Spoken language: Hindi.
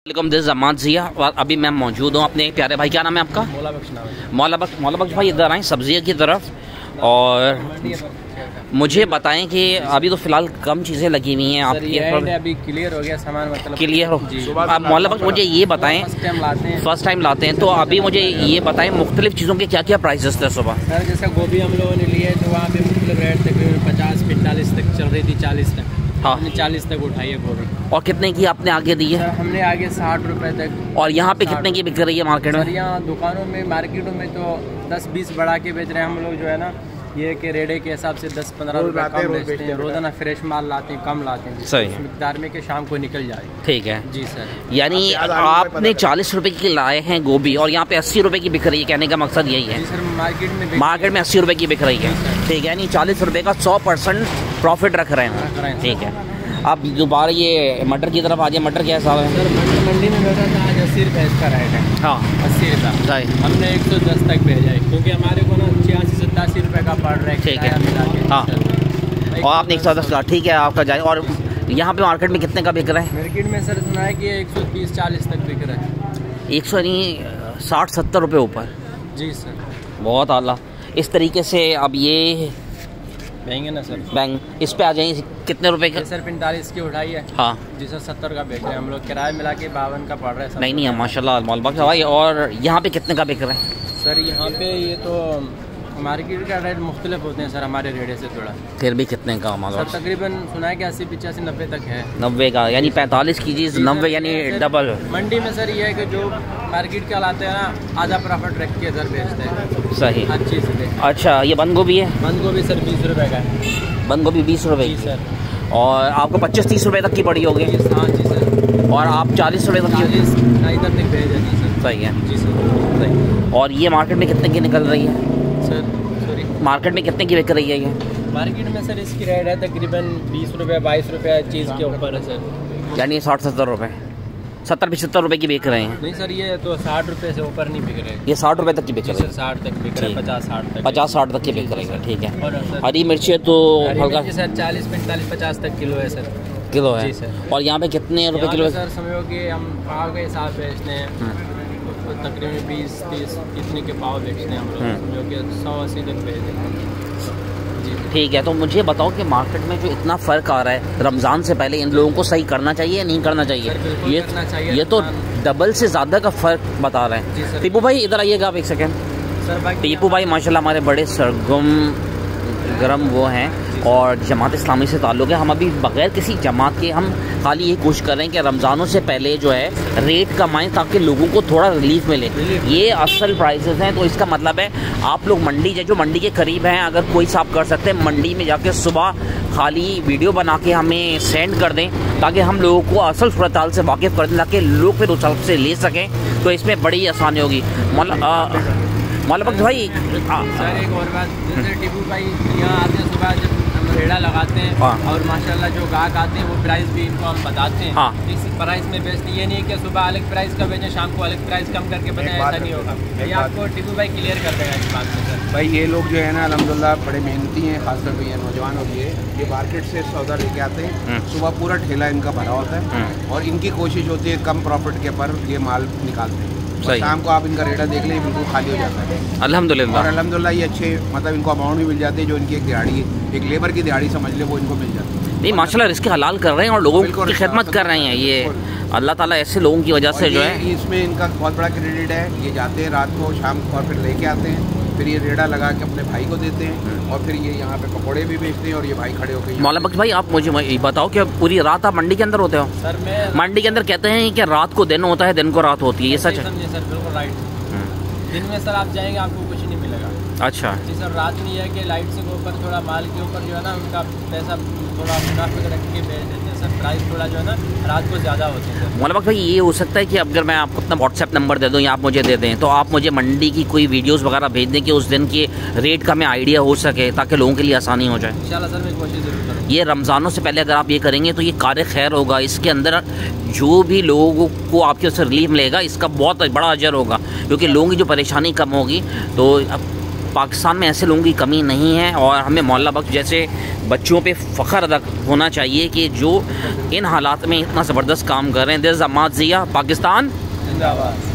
वेलकम दिस जमान जिया और अभी मैं मौजूद हूँ अपने प्यारे भाई। क्या नाम है आपका? मौला बख्श भाई इधर आएँ सब्जियों की तरफ और मुझे बताएं कि अभी तो फिलहाल कम चीज़ें लगी हुई हैं आपकी। अभी क्लियर हो गया सामान, मतलब क्लियर हो। आप मौला बख्श मुझे ये बताएं, फर्स्ट टाइम लाते हैं तो अभी मुझे ये बताएं मुख्तलिफ चीज़ों के क्या क्या प्राइसेस थे सुबह? सर जैसे गोभी हम लोगों ने लिए तो वहाँ पे मुख्तलिफ रेट तक 50-45 तक चल रही थी, 40 तक। हाँ 40 तक उठाई है गोभी। और कितने की आपने आगे दी है? हमने आगे 60 रुपए तक। और यहाँ पे कितने की बिक रही है मार्केट में? यहाँ दुकानों में मार्केटों में तो 10-20 बढ़ा के बेच रहे हैं हम लोग, जो है ना ये कि रेडे के हिसाब से 10-15 रुपये कम बेचते हैं। रोजाना फ्रेश माल लाते हैं, कम लाते हैं सही मिकदार में कि शाम को निकल जाए। ठीक है जी सर। यानी आपने 40 रुपए की लाए हैं गोभी और यहाँ पे 80 रुपए की बिक रही है, कहने का मकसद यही है? जी सर, मार्केट में 80 रुपए की बिक रही है। ठीक है, यानी 40 रुपए का 100% प्रॉफिट रख रहे हैं। ठीक है, आप दोबारा ये मटर की तरफ आ जाए। मटर क्या हिसाब है? सर मटर मंडी में बेचा था आज 80 रुपये इसका रेट है। हाँ 80 रुपये हमने 110 तक भेजा है, क्योंकि हमारे को ना 86-87 रुपये का पड़ रहा है। ठीक है हाँ, और आपने 110 का ठीक है आपका जाए। और यहाँ पे मार्केट में कितने का बिक रहा है? मार्केट में सर सुना है कि 130-40 तक बिक रहा है। 100 नहीं 60-70 रुपये ऊपर। जी सर, बहुत आला। इस तरीके से अब ये महंगे ना सर बैंक इस पे आ जाएंगे कितने रुपए के? सर 45 की उठाई है। हाँ जी सर, 70 का बेच रहे हैं हम लोग, किराया मिला के 52 का पड़ रहा है। नहीं माशाल्लाह मौला बख्श भाई। और यहाँ पे कितने का बिक रहा है? सर यहाँ पे ये तो मार्केट का रेट मुख्तलिफ होते हैं सर, हमारे रेट से थोड़ा। फिर भी कितने का सर तकरीबन सुना है कि 80-85-90 तक है। 90 का, यानी 45 की चीज़ 90 यानी डबल। मंडी में सर ये है कि जो मार्केट के लाते हैं ना आधा प्रॉफिट रख के सर बेचते हैं। सही, हर चीज़ से। अच्छा ये बंद गोभी है? बंद गोभी सर 20 रुपये का है। बंद गोभी 20 रुपये जी सर। और आपको 25-30 रुपये तक की पड़ी होगी? हाँ जी सर। और आप 40 रुपये तक? 40 तक भेज देंगे सर। सही है जी सर सही। और ये मार्केट में कितने की निकल रही है सर? सॉरी, मार्केट में कितने की बिक रही है ये? मार्केट में सर इसकी रेट है तकरीबन 20 रुपये 22 रुपये चीज़ के ऊपर है सर। यानी 60-70 रुपये, 70-75 रुपये की बिक रहे हैं? नहीं सर, ये तो 60 रुपये से ऊपर नहीं बिक रहे। ये 60 रुपये तक की बिक रही है? 60 तक बिक रहे हैं, 50-60 तक। 50-60 तक की बिक रही है। ठीक है। और हरी मिर्ची तो हल्का सर 40-45-50 तक किलो है सर। किलो है। जी सर। और यहाँ पे कितने रुपए किलो है सर? समझो कि हम पाव के हिसाब बेचते हैं तो तकरीबन 20-30 इतने के पाव बेचते हैं हम लोग, जो कि 100-80 तक बेच देते हैं। ठीक है, तो मुझे बताओ कि मार्केट में जो इतना फ़र्क आ रहा है रमज़ान से पहले, इन लोगों को सही करना चाहिए या नहीं करना चाहिए? ये तो डबल से ज़्यादा का फ़र्क बता रहे हैं। टीपू भाई इधर आइएगा आप एक सेकेंड। टीपू भाई माशाल्लाह हमारे बड़े सरगम गरम वो हैं और जमात इस्लामी से ताल्लुक़ है। हम अभी बग़ैर किसी जमात के हम खाली ये कोशिश कर रहे हैं कि रमज़ानों से पहले जो है रेट कमाएं ताकि लोगों को थोड़ा रिलीफ मिले। ये असल प्राइसेस हैं, तो इसका मतलब है आप लोग मंडी जो मंडी के करीब हैं, अगर कोई साहब कर सकते हैं मंडी में जाके सुबह खाली वीडियो बना के हमें सेंड कर दें ताकि हम लोगों को असल सूरत हाल से वाकिफ़ कर दें ताकि लोग फिर उस से ले सकें, तो इसमें बड़ी आसानी होगी। मौला बख्श भाई सर एक और बात, जैसे टीपू भाई यहाँ आते हैं सुबह जब हम रेड़ा लगाते हैं और माशाल्लाह जो गाहक आते हैं वो प्राइस भी इनको हम बताते हैं। इस प्राइस में बेचते, ये नहीं कि सुबह अलग प्राइस का बेचें शाम को अलग प्राइस कम करके बेचें, ऐसा नहीं होगा। ये आपको टीपू भाई क्लियर कर देगा इस बात में सर। भाई ये लोग जो है ना अल्हम्दुलिल्लाह बड़े मेहनती हैं, खासकर तो ये नौजवान और ये मार्केट से सौदा लेके आते हैं। सुबह पूरा ठेला इनका भरा होता है और इनकी कोशिश होती है कम प्रॉफिट के पर ये माल निकालते हैं। शाम को आप इनका रेटा देख लें बिल्कुल खाली हो जाता है अल्हम्दुलिल्लाह। और अल्हम्दुलिल्लाह ये अच्छे मतलब इनको अमाउंट भी मिल जाती है, जो इनकी एक दिहाड़ी, एक लेबर की दिहाड़ी समझ ले, वो इनको मिल जाती है। नहीं माशाल्लाह रिस्क हलाल कर रहे हैं और लोगों की खिदमत कर रहे हैं। ये अल्लाह ताला ऐसे लोगों की वजह से जो है इसमें इनका बहुत बड़ा क्रेडिट है। ये जाते हैं रात को शाम को और फिर लेके आते हैं, फिर ये रेड़ा लगा के अपने भाई को देते हैं और फिर ये यहाँ पे पकौड़े भी बेचते हैं और ये भाई खड़े होकर। मौला बख्श भाई आप मुझे बताओ कि पूरी रात आप मंडी के अंदर होते हो? सर मैं मंडी के अंदर कहते हैं कि रात को दिन होता है, दिन को रात होती है, ये सच है? सर बिल्कुल राइट। दिन में सर आप जाएंगे आपको कुछ नहीं मिलेगा। अच्छा जी सर, रात में यह है कि लाइट से ऊपर थोड़ा माल के ऊपर जो है ना उनका पैसा थोड़ा मुनाफिक रख के बेच देते हैं सर, प्राइस थोड़ा जो है ना रात को ज़्यादा होते हैं। मौला बख्श भाई ये हो सकता है कि अगर मैं आपको अपना व्हाट्सएप नंबर दे दूँ या आप मुझे दे दें तो आप मुझे मंडी की कोई वीडियोस वगैरह भेज दें कि उस दिन के रेट का हमें आइडिया हो सके ताकि लोगों के लिए आसानी हो जाए। इंशाल्लाह सर मैं कोशिश जरूर करूँगा। ये रमज़ानों से पहले अगर आप ये करेंगे तो ये कार खैर होगा, इसके अंदर जो भी लोगों को आपके उससे रिलीफ मिलेगा इसका बहुत बड़ा अजर होगा, क्योंकि लोगों की जो परेशानी कम होगी। तो अब पाकिस्तान में ऐसे लोगों की कमी नहीं है और हमें मौला बख्श जैसे बच्चों पे फ़ख्र अदा होना चाहिए कि जो इन हालात में इतना ज़बरदस्त काम कर रहे हैं। दिस अम्माद ज़िया, पाकिस्तान जिंदाबाद।